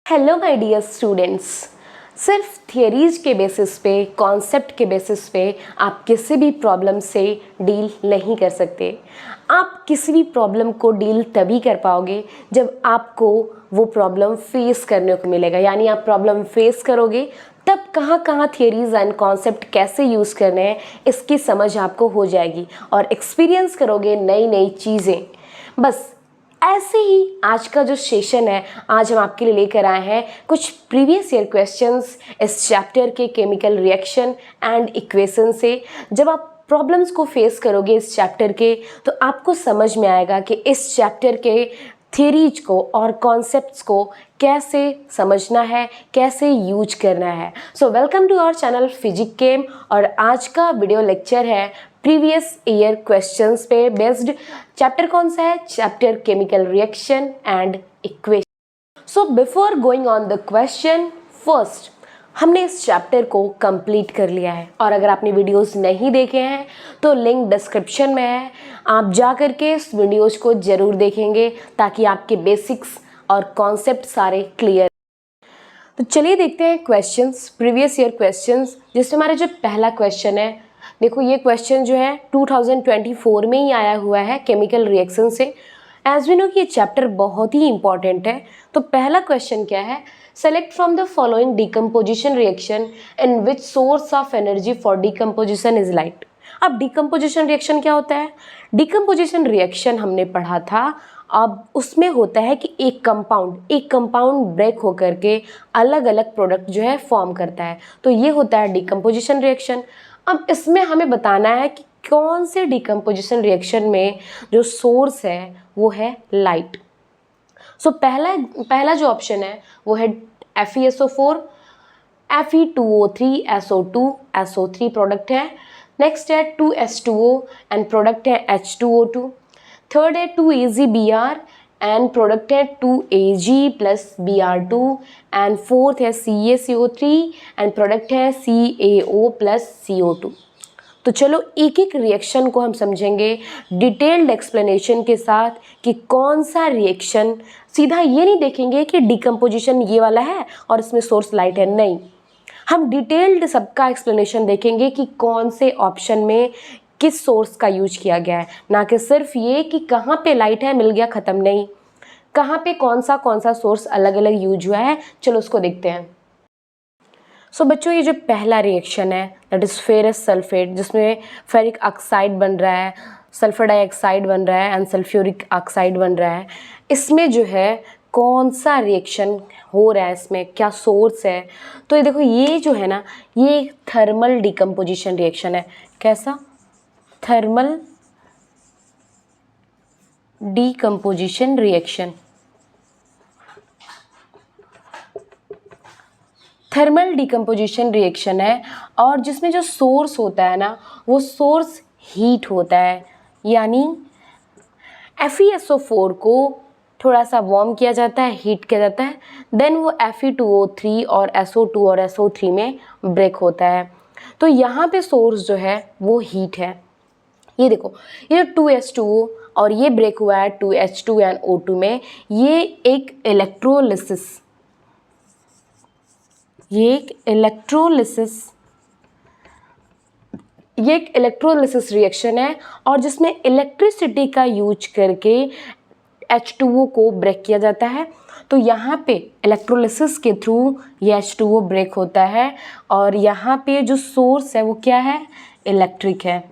Hello my dear students. सिर्फ theories के basis पे, कॉन्सेप्ट के बेसिस पे आप किसी भी प्रॉब्लम से डील नहीं कर सकते। आप किसी भी प्रॉब्लम को डील तभी कर पाओगे जब आपको वो प्रॉब्लम फेस करने को मिलेगा। यानी आप प्रॉब्लम फेस करोगे तब कहाँ कहाँ थियरीज एंड कॉन्सेप्ट कैसे यूज़ करने हैं इसकी समझ आपको हो जाएगी और एक्सपीरियंस करोगे नई नई चीज़ें। बस ऐसे ही आज का जो सेशन है, आज हम आपके लिए लेकर आए हैं कुछ प्रीवियस ईयर क्वेश्चंस इस चैप्टर के केमिकल रिएक्शन एंड इक्वेशन से। जब आप प्रॉब्लम्स को फेस करोगे इस चैप्टर के तो आपको समझ में आएगा कि इस चैप्टर के थ्योरीज को और कॉन्सेप्ट्स को कैसे समझना है, कैसे यूज करना है। So welcome to our channel physic chem और आज का वीडियो लेक्चर है प्रीवियस ईयर क्वेश्चंस पे बेस्ड। चैप्टर कौन सा है? Chapter chemical reaction and equation. So before going on the question, first हमने इस चैप्टर को कंप्लीट कर लिया है और अगर आपने वीडियोस नहीं देखे हैं तो लिंक डिस्क्रिप्शन में है, आप जा कर के इस वीडियोस को ज़रूर देखेंगे ताकि आपके बेसिक्स और कॉन्सेप्ट सारे क्लियर। तो चलिए देखते हैं क्वेश्चंस, प्रीवियस ईयर क्वेश्चंस, जिसमें हमारा जो पहला क्वेश्चन है, देखो ये क्वेश्चन जो है 2024 में ही आया हुआ है केमिकल रिएक्शन से। एज वी नो कि ये चैप्टर बहुत ही इंपॉर्टेंट है। तो पहला क्वेश्चन क्या है? Select from the following decomposition reaction in which source of energy for decomposition is light. अब डिकम्पोजिशन रिएक्शन क्या होता है? डिकम्पोजिशन रिएक्शन हमने पढ़ा था, अब उसमें होता है कि एक कंपाउंड ब्रेक होकर के अलग अलग प्रोडक्ट जो है फॉर्म करता है, तो ये होता है डिकम्पोजिशन रिएक्शन। अब इसमें हमें बताना है कि कौन से डिकम्पोजिशन रिएक्शन में जो सोर्स है वो है लाइट। सो पहला जो ऑप्शन है वो है FeSO4, Fe2O3, SO2, SO3 product है। नेक्स्ट है 2H2O एंड प्रोडक्ट है H2O2। थर्ड है 2AgBr एंड प्रोडक्ट है 2Ag plus Br2 and fourth है CaCO3 एंड प्रोडक्ट है CaO प्लस CO2। तो चलो एक एक रिएक्शन को हम समझेंगे डिटेल्ड एक्सप्लेनेशन के साथ कि कौन सा रिएक्शन, सीधा ये नहीं देखेंगे कि डिकम्पोजिशन ये वाला है और इसमें सोर्स लाइट है, नहीं, हम डिटेल्ड सबका एक्सप्लेनेशन देखेंगे कि कौन से ऑप्शन में किस सोर्स का यूज किया गया है, ना कि सिर्फ ये कि कहाँ पे लाइट है मिल गया ख़त्म, नहीं, कहाँ पे कौन सा सोर्स अलग अलग यूज हुआ है। चलो उसको देखते हैं। सो बच्चों ये जो पहला रिएक्शन है दैट इज़ फेरस सल्फेट, जिसमें फेरिक ऑक्साइड बन रहा है, सल्फर डाइऑक्साइड बन रहा है एंड सल्फ्यूरिक ऑक्साइड बन रहा है। इसमें जो है कौन सा रिएक्शन हो रहा है, इसमें क्या सोर्स है? तो ये देखो, ये जो है ना, ये थर्मल डिकम्पोजिशन रिएक्शन है। कैसा? Thermal decomposition reaction. Thermal decomposition reaction है और जिसमें जो सोर्स होता है ना वो सोर्स हीट होता है। यानी FeSO4 को थोड़ा सा वार्म किया जाता है, हीट किया जाता है, देन वो Fe2O3 और SO2 और SO3 में ब्रेक होता है। तो यहाँ पे सोर्स जो है वो हीट है। ये देखो, ये 2H2O और ये ब्रेक हुआ है 2H2 एंड O2 में, ये एक इलेक्ट्रोलिसिस रिएक्शन है और जिसमें इलेक्ट्रिसिटी का यूज करके H2O को ब्रेक किया जाता है। तो यहाँ पे इलेक्ट्रोलिसिस के थ्रू ये H2O ब्रेक होता है और यहाँ पे जो सोर्स है वो क्या है? इलेक्ट्रिक है,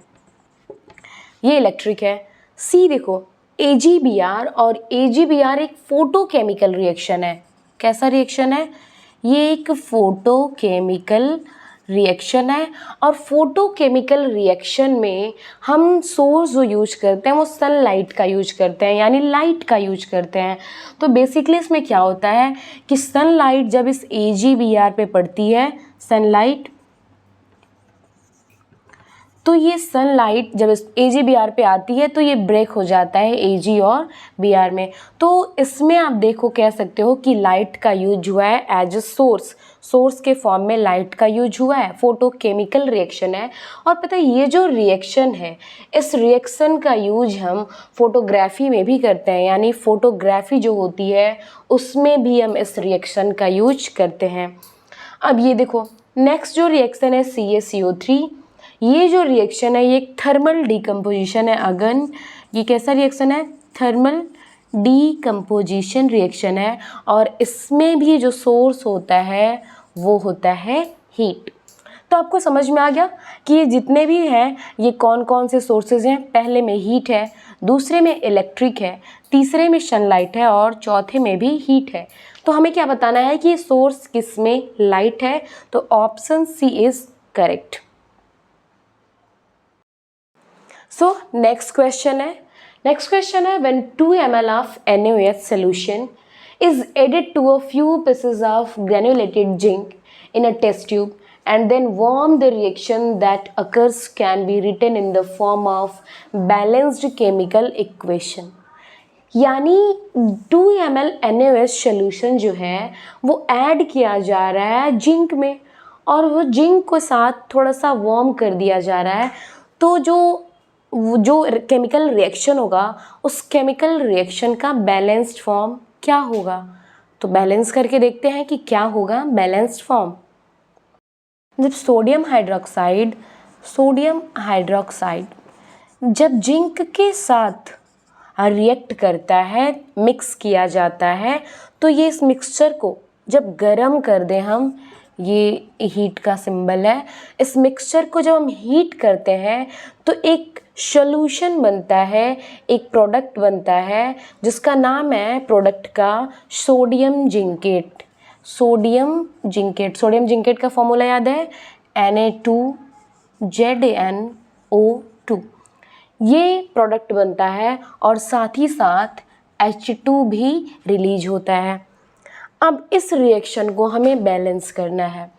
ये इलेक्ट्रिक है। सी देखो, AgBr और AgBr एक फोटोकेमिकल रिएक्शन है। कैसा रिएक्शन है? ये एक फोटोकेमिकल रिएक्शन है और फोटोकेमिकल रिएक्शन में हम सोर्स जो यूज करते हैं वो सनलाइट का यूज करते हैं, यानी लाइट का यूज करते हैं। तो बेसिकली इसमें क्या होता है कि सनलाइट जब इस AgBr पे पड़ती है, सनलाइट तो ये सनलाइट जब इस AgBr पे आती है तो ये ब्रेक हो जाता है Ag और Br में। तो इसमें आप देखो कह सकते हो कि लाइट का यूज हुआ है एज अ सोर्स के फॉर्म में लाइट का यूज हुआ है, फोटोकेमिकल रिएक्शन है। और पता है ये जो रिएक्शन है, इस रिएक्शन का यूज हम फोटोग्राफी में भी करते हैं, यानी फोटोग्राफी जो होती है उसमें भी हम इस रिएक्शन का यूज करते हैं। अब ये देखो नेक्स्ट जो रिएक्शन है CaCO3, ये जो रिएक्शन है ये एक थर्मल डिकम्पोजिशन है। अगन ये कैसा रिएक्शन है? थर्मल डिकम्पोजिशन रिएक्शन है, और इसमें भी जो सोर्स होता है वो होता है हीट। तो आपको समझ में आ गया कि ये जितने भी हैं ये कौन कौन से सोर्सेज हैं। पहले में हीट है, दूसरे में इलेक्ट्रिक है, तीसरे में सनलाइट है और चौथे में भी हीट है। तो हमें क्या बताना है कि सोर्स किस में लाइट है, तो option c is correct. So next question है when 2 ml of NaOH solution is added to a few pieces of granulated zinc in a test tube and then warm, the reaction that occurs can be written in the form of balanced chemical equation। यानी 2 ml NaOH solution जो है वो add किया जा रहा है zinc में, और वो जिंक को साथ थोड़ा सा वार्म कर दिया जा रहा है। तो जो केमिकल रिएक्शन होगा उस केमिकल रिएक्शन का बैलेंस्ड फॉर्म क्या होगा? तो बैलेंस करके देखते हैं कि क्या होगा बैलेंस्ड फॉर्म। जब सोडियम हाइड्रोक्साइड जब जिंक के साथ रिएक्ट करता है, मिक्स किया जाता है, तो ये इस मिक्सचर को जब गर्म कर दें हम, ये हीट का सिंबल है, इस मिक्सचर को जब हम हीट करते हैं तो एक सॉल्यूशन बनता है, एक प्रोडक्ट बनता है जिसका नाम है प्रोडक्ट का सोडियम जिंकेट। सोडियम जिंकेट का फॉर्मूला याद है Na2ZnO2। ये प्रोडक्ट बनता है और साथ ही साथ H2 भी रिलीज होता है। अब इस रिएक्शन को हमें बैलेंस करना है।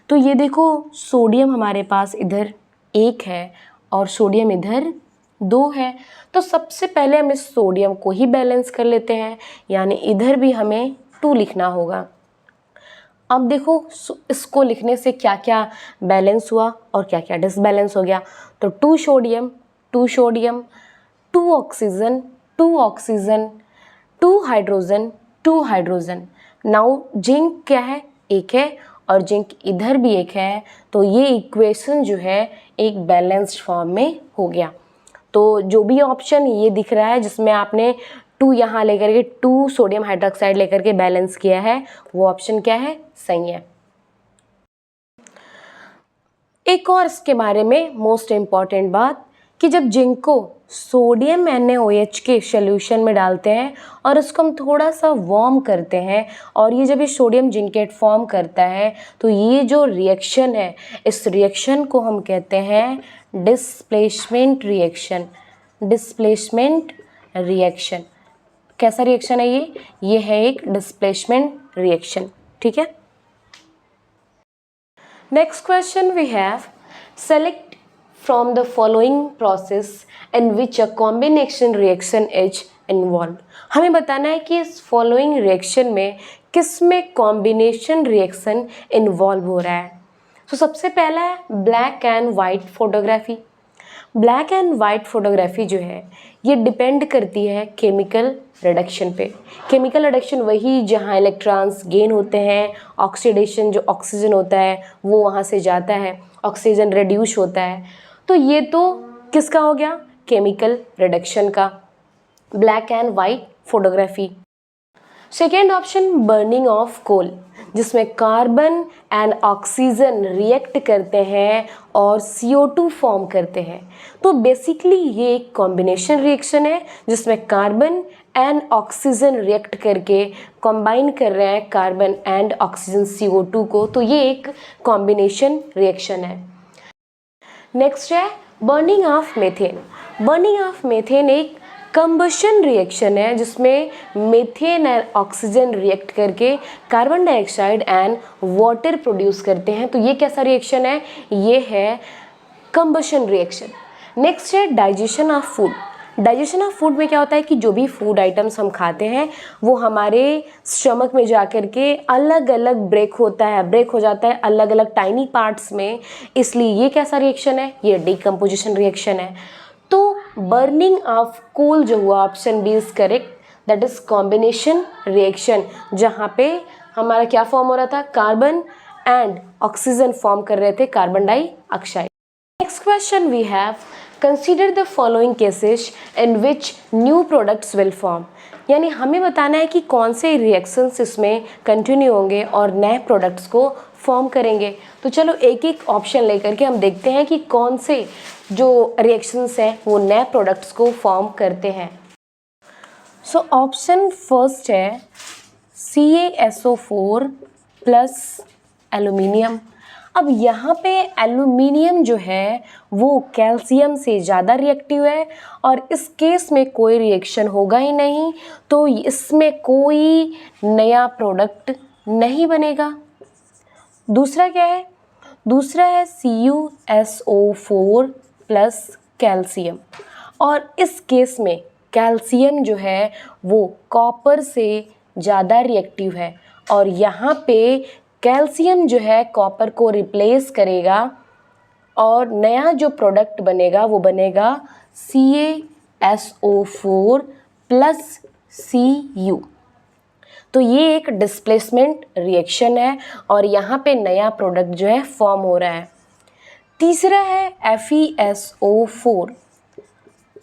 तो ये देखो सोडियम हमारे पास इधर 1 है और सोडियम इधर 2 है। तो सबसे पहले हम इस सोडियम को ही बैलेंस कर लेते हैं, यानी इधर भी हमें 2 लिखना होगा। अब देखो इसको लिखने से क्या क्या बैलेंस हुआ और क्या क्या डिसबैलेंस हो गया। तो 2 sodium 2 oxygen 2 hydrogen. Now zinc क्या है? 1 है और जिंक इधर भी 1 है। तो ये इक्वेशन जो है एक बैलेंस्ड फॉर्म में हो गया। तो जो भी ऑप्शन ये दिख रहा है जिसमें आपने 2 यहाँ लेकर के 2 सोडियम हाइड्रोक्साइड लेकर के बैलेंस किया है, वो ऑप्शन क्या है? सही है। एक और इसके बारे में मोस्ट इम्पॉर्टेंट बात कि जब जिंक को सोडियम NaOH के सॉल्यूशन में डालते हैं और उसको हम थोड़ा सा वार्म करते हैं, और ये जब ये सोडियम जिंकेट फॉर्म करता है, तो ये जो रिएक्शन है इस रिएक्शन को हम कहते हैं डिस्प्लेसमेंट रिएक्शन। कैसा रिएक्शन है ये है एक डिस्प्लेसमेंट रिएक्शन। ठीक है। Next question we have, select from the following process in which a combination reaction is involved। हमें बताना है कि इस फॉलोइंग रिएक्शन में किसमें कॉम्बिनेशन रिएक्शन इन्वॉल्व हो रहा है। तो सबसे पहला है black and white photography. Black and white photography जो है ये डिपेंड करती है केमिकल रिडक्शन पे। केमिकल रिडक्शन वही जहाँ इलेक्ट्रॉन्स गेन होते हैं, ऑक्सीडेशन जो ऑक्सीजन होता है वो वहाँ से जाता है, ऑक्सीजन रिड्यूस होता है। तो ये तो किसका हो गया? केमिकल रिडक्शन का, black and white photography. Second option burning of coal, जिसमें कार्बन एंड ऑक्सीजन रिएक्ट करते हैं और CO2 फॉर्म करते हैं। तो बेसिकली ये एक कॉम्बिनेशन रिएक्शन है जिसमें कार्बन एंड ऑक्सीजन रिएक्ट करके कंबाइन कर रहे हैं कार्बन एंड ऑक्सीजन CO2 को। तो ये एक कॉम्बिनेशन रिएक्शन है। नेक्स्ट है burning of methane. Burning of methane एक कंबशन रिएक्शन है जिसमें मीथेन एंड ऑक्सीजन रिएक्ट करके carbon dioxide and water produce करते हैं। तो ये कैसा रिएक्शन है? ये है कंबशन रिएक्शन। नेक्स्ट है digestion of food. Digestion of food में क्या होता है कि जो भी फूड आइटम्स हम खाते हैं वो हमारे स्टमक में जा कर के अलग अलग ब्रेक हो जाता है अलग अलग टाइनी पार्ट्स में, इसलिए ये कैसा रिएक्शन है, ये डिकम्पोजिशन रिएक्शन है। तो बर्निंग ऑफ कोल जो हुआ option b is correct, that is combination reaction, जहाँ पे हमारा क्या फॉर्म हो रहा था, कार्बन एंड ऑक्सीजन फॉर्म कर रहे थे, carbon dioxide. Next question we have, consider the following cases in which new products will form. यानी हमें बताना है कि कौन से रिएक्शंस इसमें कंटिन्यू होंगे और नए प्रोडक्ट्स को फॉर्म करेंगे। तो चलो एक एक ऑप्शन लेकर के हम देखते हैं कि कौन से जो रिएक्शंस हैं वो नए प्रोडक्ट्स को फॉर्म करते हैं। सो ऑप्शन फर्स्ट है CaSO4 प्लस एल्यूमिनियम। अब यहाँ पे एल्यूमिनियम जो है वो कैल्शियम से ज़्यादा रिएक्टिव है और इस केस में कोई रिएक्शन होगा ही नहीं, तो इसमें कोई नया प्रोडक्ट नहीं बनेगा। दूसरा क्या है, दूसरा है CuSO4 प्लस कैल्शियम, और इस केस में कैल्शियम जो है वो कॉपर से ज़्यादा रिएक्टिव है और यहाँ पे कैल्शियम जो है कॉपर को रिप्लेस करेगा और नया जो प्रोडक्ट बनेगा वो बनेगा CaSO4 प्लस Cu। तो ये एक डिस्प्लेसमेंट रिएक्शन है और यहाँ पे नया प्रोडक्ट जो है फॉर्म हो रहा है। तीसरा है FeSO4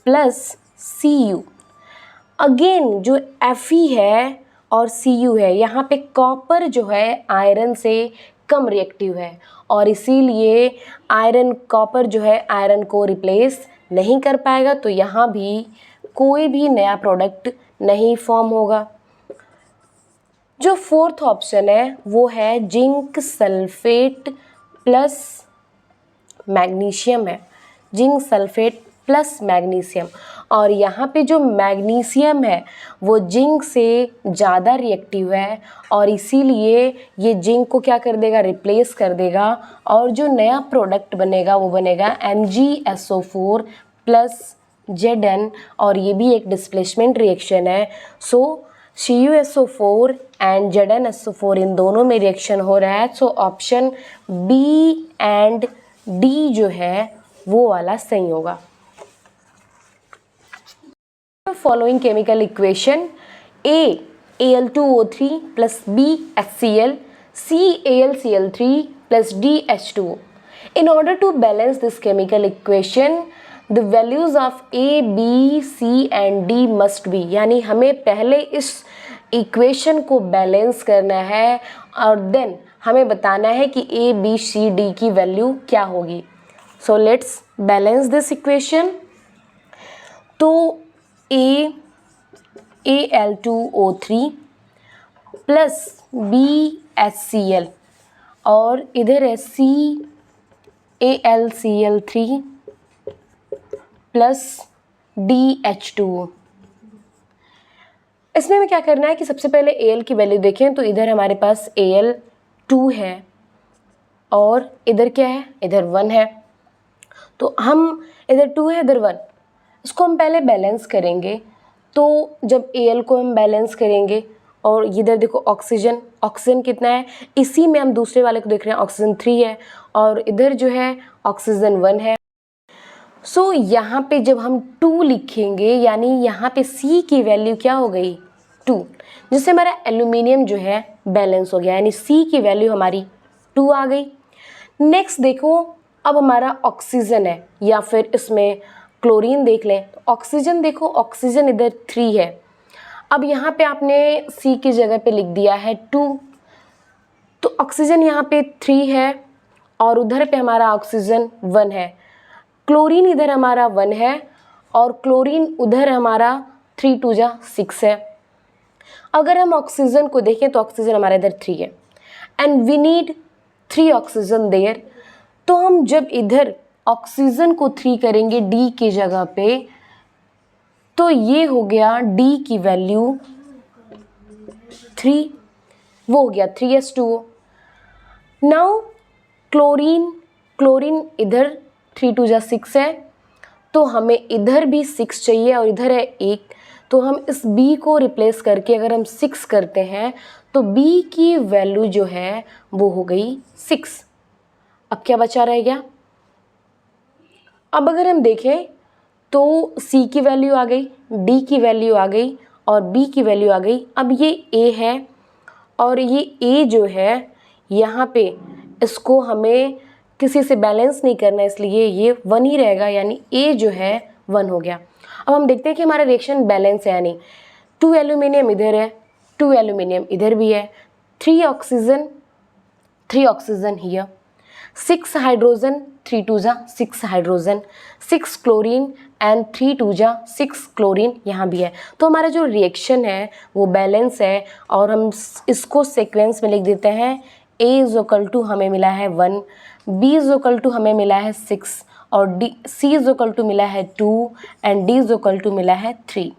प्लस Cu। अगेन जो Fe है और Cu है, यहाँ पे कॉपर जो है आयरन से कम रिएक्टिव है और इसीलिए आयरन कॉपर जो है आयरन को रिप्लेस नहीं कर पाएगा, तो यहाँ भी कोई भी नया प्रोडक्ट नहीं फॉर्म होगा। जो फोर्थ ऑप्शन है वो है जिंक सल्फेट प्लस मैग्नीशियम है, जिंक सल्फेट प्लस मैग्नीशियम, और यहाँ पे जो मैग्नीशियम है वो जिंक से ज़्यादा रिएक्टिव है और इसीलिए ये जिंक को क्या कर देगा, रिप्लेस कर देगा और जो नया प्रोडक्ट बनेगा वो बनेगा MgSO4 प्लस Zn, और ये भी एक डिस्प्लेसमेंट रिएक्शन है। सो CuSO4 एंड ZnSO4 इन दोनों में रिएक्शन हो रहा है, so option b and d जो है वो वाला सही होगा। Following chemical equation, A Al2O3 plus B HCl, C AlCl3 plus D H2O. In order to balance this chemical equation, the values of A, B, C and D must be, यानी हमें पहले इस इक्वेशन को balance करना है और then हमें बताना है कि A, B, C, D की वैल्यू क्या होगी। So let's balance this equation. तो Al2O3 प्लस BHCl और इधर है CAlCl3 प्लस DH2O। इसमें हमें क्या करना है कि सबसे पहले Al की वैल्यू देखें, तो इधर हमारे पास Al2 है और इधर क्या है, इधर 1 है, तो हम इधर 2 है इधर 1, इसको हम पहले बैलेंस करेंगे। तो जब Al को हम बैलेंस करेंगे और इधर देखो ऑक्सीजन, ऑक्सीजन कितना है, इसी में हम दूसरे वाले को देख रहे हैं, ऑक्सीजन 3 है और इधर जो है ऑक्सीजन 1 है। सो यहाँ पे जब हम 2 लिखेंगे यानी यहाँ पे C की वैल्यू क्या हो गई, 2, जिससे हमारा एल्यूमिनियम जो है बैलेंस हो गया, यानी C की वैल्यू हमारी 2 आ गई। नेक्स्ट देखो, अब हमारा ऑक्सीजन है या फिर इसमें क्लोरीन देख लें, तो ऑक्सीजन देखो, ऑक्सीजन इधर 3 है, अब यहाँ पे आपने C की जगह पे लिख दिया है 2, तो ऑक्सीजन यहाँ पे 3 है और उधर पे हमारा ऑक्सीजन 1 है, क्लोरीन इधर हमारा 1 है और क्लोरीन उधर हमारा 3 2 जा 6 है। अगर हम ऑक्सीजन को देखें तो ऑक्सीजन हमारा इधर 3 है and we need 3 oxygen there, तो हम जब इधर ऑक्सीजन को 3 करेंगे D की जगह पे, तो ये हो गया D की वैल्यू 3, वो हो गया 3H2O। नाउ क्लोरीन, क्लोरीन इधर 3 2 जा 6 है, तो हमें इधर भी 6 चाहिए और इधर है 1, तो हम इस b को रिप्लेस करके अगर हम 6 करते हैं तो b की वैल्यू जो है वो हो गई 6। अब क्या बचा रह गया? अब अगर हम देखें तो c की वैल्यू आ गई, d की वैल्यू आ गई और b की वैल्यू आ गई। अब ये a है और ये a जो है यहाँ पे इसको हमें किसी से बैलेंस नहीं करना, इसलिए ये 1 ही रहेगा, यानी a जो है 1 हो गया। अब हम देखते हैं कि हमारा रिएक्शन बैलेंस है, यानी 2 एल्यूमिनियम इधर है, 2 एल्यूमिनियम इधर भी है, 3 ऑक्सीजन हियर, 6 हाइड्रोजन, 3 2 जा 6 हाइड्रोजन, 6 क्लोरीन एंड 3 2 जा 6 क्लोरीन यहाँ भी है। तो हमारा जो रिएक्शन है वो बैलेंस है और हम इसको सीक्वेंस में लिख देते हैं। A इज इक्वल टू हमें मिला है 1, B इज इक्वल टू हमें मिला है 6 और C इज इक्वल टू मिला है 2 and D is equal to मिला है 3।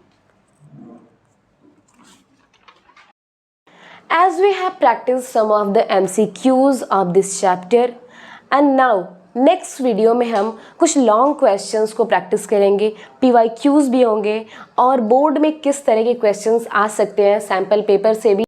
As we have practiced some of the MCQs of this chapter and now next video में हम कुछ लॉन्ग क्वेश्चंस को प्रैक्टिस करेंगे, PYQs भी होंगे और बोर्ड में किस तरह के क्वेश्चंस आ सकते हैं सैम्पल पेपर से भी